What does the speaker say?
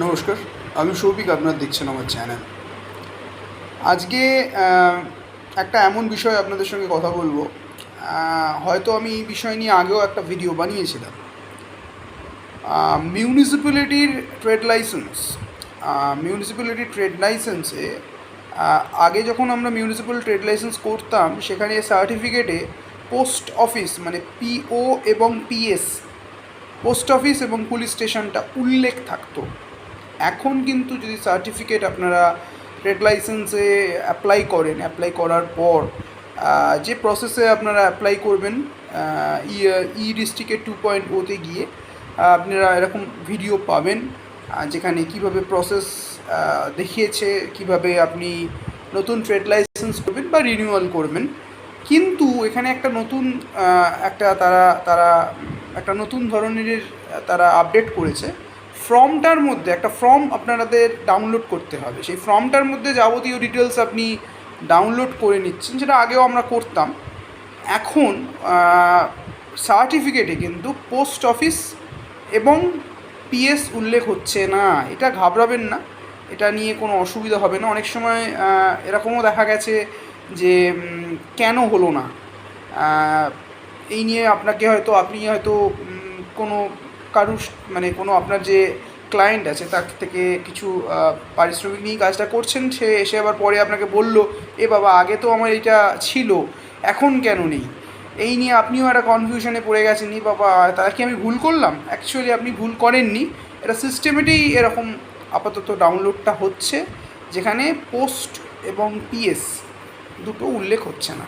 নমস্কার, আমি সৌভিক। আপনারা দেখছেন আমার চ্যানেল। আজকে একটা এমন বিষয় আপনাদের সঙ্গে কথা বলবো। হয়তো আমি এই বিষয় নিয়ে আগেও একটা ভিডিও বানিয়েছিলাম। মিউনিসিপ্যালিটির ট্রেড লাইসেন্স। মিউনিসিপ্যালিটির ট্রেড লাইসেন্সে আগে যখন আমরা মিউনিসিপ্যাল ট্রেড লাইসেন্স করতাম, সেখানে সার্টিফিকেটে পোস্ট অফিস মানে পিও এবং পিএস, পোস্ট অফিস এবং পুলিশ স্টেশনটা উল্লেখ থাকতো। এখন কিন্তু যদি সার্টিফিকেট আপনারা ট্রেড লাইসেন্সে অ্যাপ্লাই করার পর যে প্রসেসে আপনারা অ্যাপ্লাই করবেন, ই ডিস্ট্রিক্টের 2.0-তে গিয়ে আপনারা এরকম ভিডিও পাবেন, যেখানে কিভাবে প্রসেস দেখিয়েছে, কিভাবে আপনি নতুন ট্রেড লাইসেন্স করবেন বা রিনিউয়াল করবেন। কিন্তু এখানে একটা নতুন তারা একটা নতুন ধরনের তারা আপডেট করেছে। ফর্মটার মধ্যে একটা ফর্ম আপনাদের ডাউনলোড করতে হবে। সেই ফর্মটার মধ্যে যাবতীয় ডিটেলস আপনি ডাউনলোড করে নিচ্ছেন, যেটা আগেও আমরা করতাম। এখন সার্টিফিকেটে কিন্তু পোস্ট অফিস এবং পিএস উল্লেখ হচ্ছে না। এটা ঘাবড়াবেন না, এটা নিয়ে কোনো অসুবিধা হবে না। অনেক সময় এরকমও দেখা গেছে যে কেন হলো না, এই নিয়ে আপনি হয়তো কোনো কারুর মানে কোনো আপনার যে ক্লায়েন্ট আছে তার থেকে কিছু পারিশ্রমিক নিয়ে কাজটা করছেন, সে এসে আবার পরে আপনাকে বলল, এ বাবা আগে তো আমার এটা ছিল, এখন কেন নেই। এই নিয়ে আপনিও একটা কনফিউশনে পড়ে গেছেন, নি বাবা তারা কি আমি ভুল করলাম। অ্যাকচুয়ালি আপনি ভুল করেননি, এটা সিস্টেমেটেই এরকম আপাতত ডাউনলোডটা হচ্ছে, যেখানে পোস্ট এবং পিএস দুটো উল্লেখ হচ্ছে না।